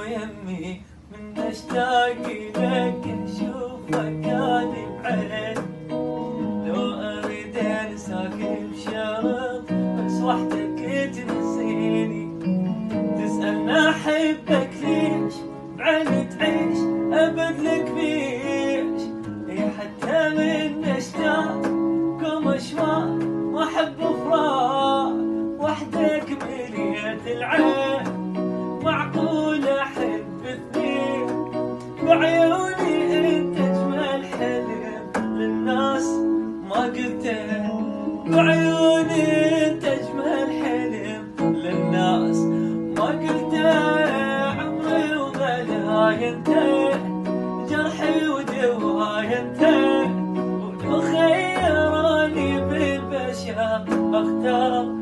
يمي من اشتاق لك نشوفك انا بعين. لو اريد انساك بشرط بس وحدك تنسيني، تسألني احبك ليش بعيني تعيش ابد لك بيش. اي حتى من اشتاق قوم اشواق واحب فراق وحدك بليت العين. معقول احب اثنين بعيوني انت اجمل حلم للناس ما قلته، بعيوني انت اجمل حلم للناس ما قلته. عمري وغلاي انت جرحي ودواي انت، ولو خيروني بالبشر اختار